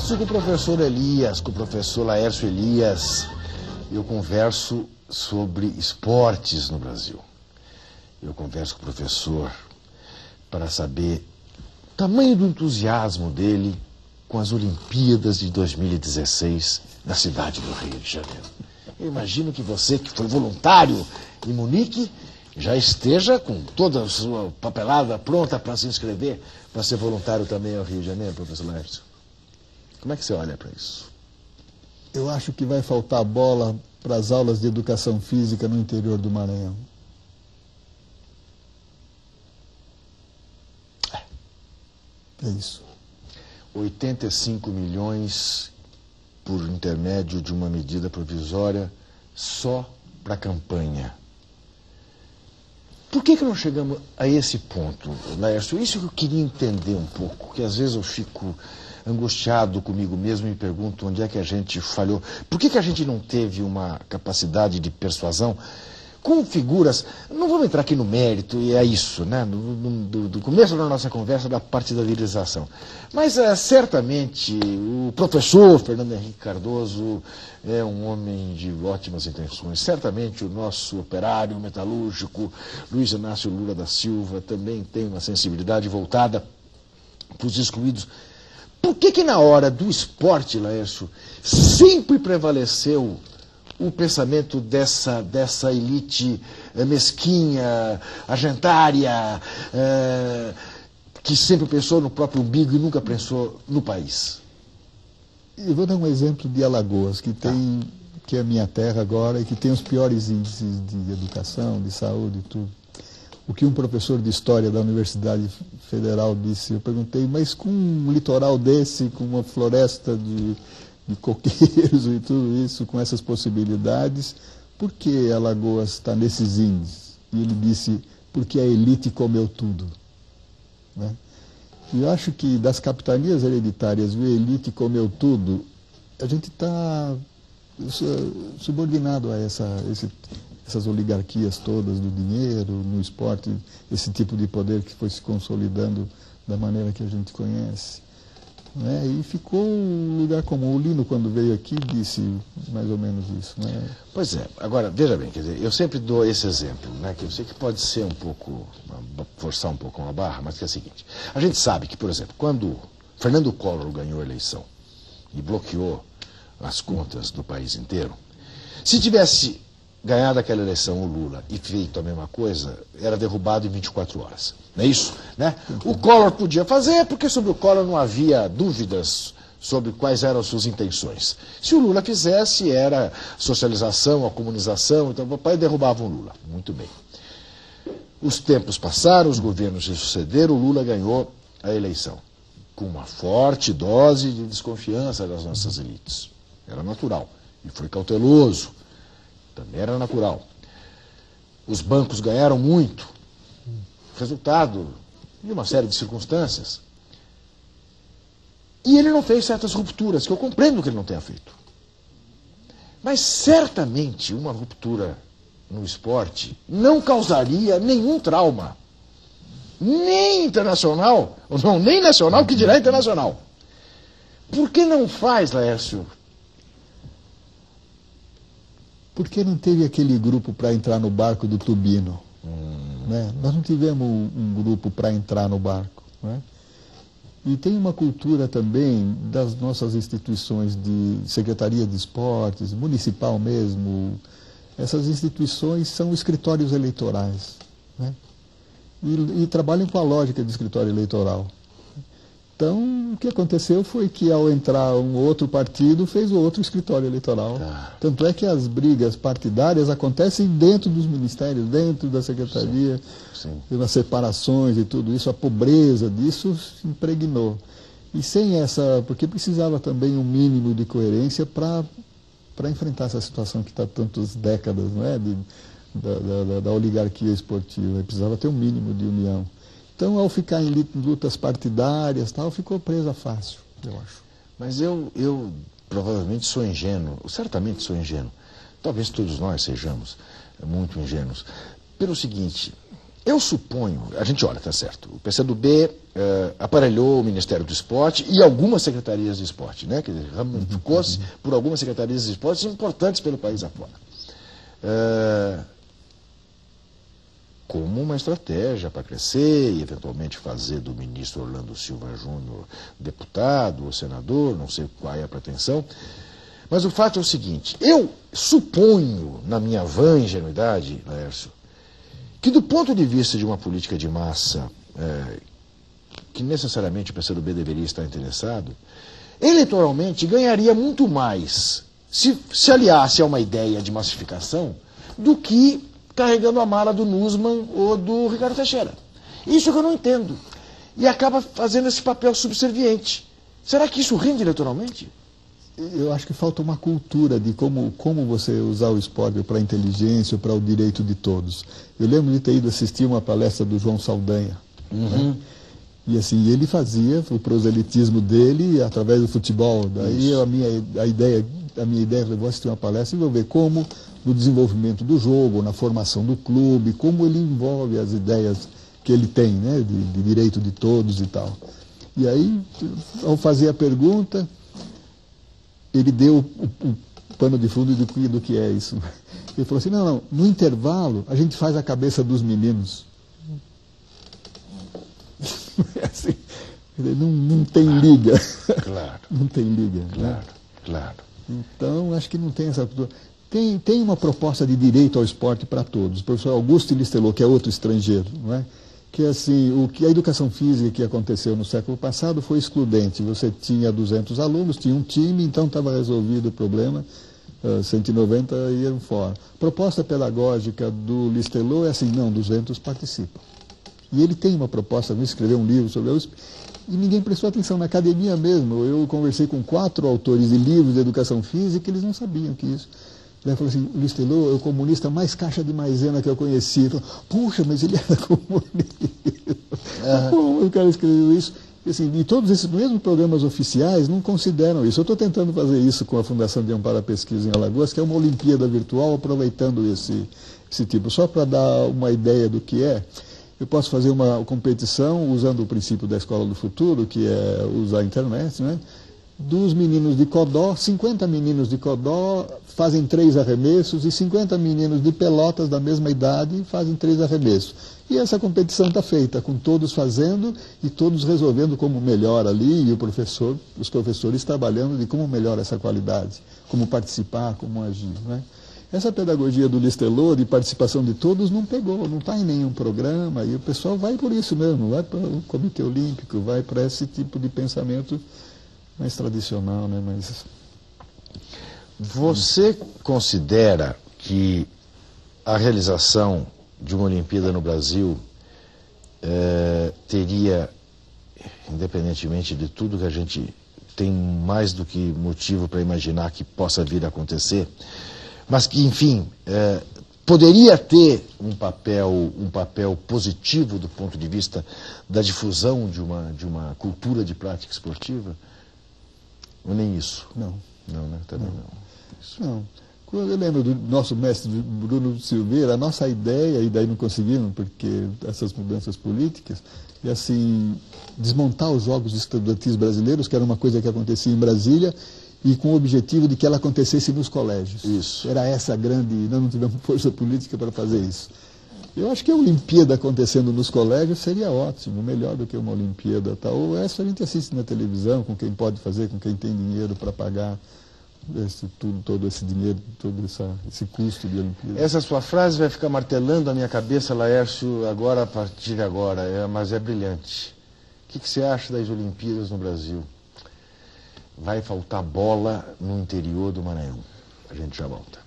converso com o professor Elias, com o professor Laércio Elias. Eu converso sobre esportes no Brasil. Eu converso com o professor para saber o tamanho do entusiasmo dele com as Olimpíadas de 2016 na cidade do Rio de Janeiro. Eu imagino que você, que foi voluntário em Munique, já esteja com toda a sua papelada pronta para se inscrever, para ser voluntário também ao Rio de Janeiro, professor Laércio. Como é que você olha para isso? Eu acho que vai faltar bola para as aulas de educação física no interior do Maranhão. É isso. 85 milhões por intermédio de uma medida provisória só para a campanha. Por que não chegamos a esse ponto, Laércio? Isso que eu queria entender um pouco, que às vezes eu fico angustiado comigo mesmo e me pergunto onde é que a gente falhou. Por que a gente não teve uma capacidade de persuasão com figuras? Não vamos entrar aqui no mérito, e é isso, né? Do começo da nossa conversa, da partidarização. Mas certamente o professor Fernando Henrique Cardoso é um homem de ótimas intenções. Certamente o nosso operário metalúrgico Luiz Inácio Lula da Silva também tem uma sensibilidade voltada para os excluídos. Por que na hora do esporte, Laércio, sempre prevaleceu o pensamento dessa elite mesquinha, agentária, que sempre pensou no próprio umbigo e nunca pensou no país? Eu vou dar um exemplo de Alagoas, que é a minha terra agora e que tem os piores índices de educação, de saúde e tudo. O que um professor de história da Universidade Federal disse, eu perguntei, mas com um litoral desse, com uma floresta de coqueiros e tudo isso, com essas possibilidades, por que Alagoas está nesses índices? E ele disse, porque a elite comeu tudo. Né? E eu acho que das capitanias hereditárias, a elite comeu tudo, a gente está subordinado a essas oligarquias todas do dinheiro, no esporte, esse tipo de poder que foi se consolidando da maneira que a gente conhece. Né? E ficou um lugar comum. O Lino, quando veio aqui, disse mais ou menos isso. Né? Pois é. Agora, veja bem, quer dizer, eu sempre dou esse exemplo, né, que eu sei que pode ser um pouco, forçar um pouco uma barra, mas que é o seguinte. A gente sabe que, por exemplo, quando Fernando Collor ganhou a eleição e bloqueou as contas do país inteiro, se tivesse ganhado aquela eleição o Lula e feito a mesma coisa, era derrubado em 24 horas. Não é isso? Né? O Collor podia fazer, porque sobre o Collor não havia dúvidas sobre quais eram as suas intenções. Se o Lula fizesse, era socialização, a comunização, então o papai derrubava o Lula. Muito bem. Os tempos passaram, os governos se sucederam, o Lula ganhou a eleição, com uma forte dose de desconfiança das nossas elites. Era natural. E foi cauteloso. Também era natural. Os bancos ganharam muito, resultado de uma série de circunstâncias. E ele não fez certas rupturas, que eu compreendo que ele não tenha feito. Mas certamente uma ruptura no esporte não causaria nenhum trauma. Nem internacional, ou não, nem nacional, que dirá internacional. Por que não faz, Laércio? Por que não teve aquele grupo para entrar no barco do Tubino? Né? Nós não tivemos um grupo para entrar no barco. Né? E tem uma cultura também das nossas instituições de Secretaria de Esportes, municipal mesmo. Essas instituições são escritórios eleitorais. Né? E trabalham com a lógica de escritório eleitoral. Então, o que aconteceu foi que, ao entrar um outro partido, fez o outro escritório eleitoral. Tanto é que as brigas partidárias acontecem dentro dos ministérios, dentro da secretaria, pelas separações e tudo isso. A pobreza disso se impregnou. E sem essa... Porque precisava também um mínimo de coerência para enfrentar essa situação que está tantas décadas, né, da oligarquia esportiva. Precisava ter um mínimo de união. Então, ao ficar em lutas partidárias, tal, ficou presa fácil, eu acho. Mas eu provavelmente sou ingênuo, certamente sou ingênuo. Talvez todos nós sejamos muito ingênuos. Pelo seguinte, Eu suponho, a gente olha, tá certo, o PCdoB aparelhou o Ministério do Esporte e algumas secretarias de esporte, né? Quer dizer, ramificou-se por algumas secretarias de esporte importantes pelo país afora. Como uma estratégia para crescer e eventualmente fazer do ministro Orlando Silva Júnior deputado ou senador, não sei qual é a pretensão. Mas o fato é o seguinte, eu suponho, na minha vã ingenuidade, Laércio, que do ponto de vista de uma política de massa, que necessariamente o PCdoB deveria estar interessado, eleitoralmente ganharia muito mais se aliasse a uma ideia de massificação do que carregando a mala do Nussmann ou do Ricardo Teixeira. Isso que eu não entendo. E acaba fazendo esse papel subserviente. Será que isso rende eleitoralmente? Eu acho que falta uma cultura de como você usar o esporte para a inteligência, para o direito de todos. Eu lembro de ter ido assistir uma palestra do João Saldanha. Né? E assim, ele fazia o proselitismo dele através do futebol. Daí a minha ideia foi, vou assistir uma palestra e vou ver como no desenvolvimento do jogo, na formação do clube, como ele envolve as ideias que ele tem, né, de direito de todos e tal. E aí, ao fazer a pergunta, ele deu o pano de fundo do que é isso. Ele falou assim, não, no intervalo a gente faz a cabeça dos meninos. Assim, não tem liga. Claro. Não tem liga. Claro, né? claro. Então, acho que não tem essa cultura. Tem uma proposta de direito ao esporte para todos. O professor Augusto Listelot, que é outro estrangeiro, não é? Que assim, a educação física que aconteceu no século passado foi excludente. Você tinha 200 alunos, tinha um time, então estava resolvido o problema, 190 iam fora. A proposta pedagógica do Listelot é assim, não, 200 participam. E ele tem uma proposta, vai escrever um livro sobre a USP, e ninguém prestou atenção. Na academia mesmo, eu conversei com 4 autores de livros de educação física, eles não sabiam que isso. Ele falou assim, o Listelot é o comunista mais caixa de maisena que eu conheci. Falei, puxa, mas ele era comunista. Como o cara escreveu isso? E, assim, e todos esses mesmos programas oficiais não consideram isso. Eu estou tentando fazer isso com a Fundação de Amparo à Pesquisa em Alagoas, que é uma Olimpíada virtual, aproveitando esse tipo. Só para dar uma ideia do que é, eu posso fazer uma competição usando o princípio da Escola do Futuro, que é usar a internet, né? Dos meninos de Codó, 50 meninos de Codó fazem 3 arremessos e 50 meninos de Pelotas da mesma idade fazem 3 arremessos. E essa competição está feita, com todos fazendo e todos resolvendo como melhor ali, e os professores trabalhando de como melhor essa qualidade, como participar, como agir. Né? Essa pedagogia do Listelot, de participação de todos, não pegou, não está em nenhum programa, e o pessoal vai por isso mesmo, vai para o Comitê Olímpico, vai para esse tipo de pensamento mais tradicional, né? Mas... Você considera que a realização de uma Olimpíada no Brasil teria, independentemente de tudo que a gente tem mais do que motivo para imaginar que possa vir a acontecer, mas que, enfim, poderia ter um papel positivo do ponto de vista da difusão de uma cultura de prática esportiva? Ou nem isso? Não. Não, né? Também não. Isso não. Quando eu lembro do nosso mestre Bruno Silveira, a nossa ideia, e daí não conseguimos, porque essas mudanças políticas, é assim, desmontar os jogos estudantis brasileiros, que era uma coisa que acontecia em Brasília, e com o objetivo de que ela acontecesse nos colégios. Isso. Era essa a grande... Nós não tivemos força política para fazer isso. Eu acho que a Olimpíada acontecendo nos colégios seria ótimo, melhor do que uma Olimpíada tal. Essa a gente assiste na televisão, com quem pode fazer, com quem tem dinheiro para pagar todo esse dinheiro, todo esse custo de Olimpíada. Essa sua frase vai ficar martelando a minha cabeça, Laércio, agora, a partir de agora, mas é brilhante. O que você acha das Olimpíadas no Brasil? Vai faltar bola no interior do Maranhão. A gente já volta.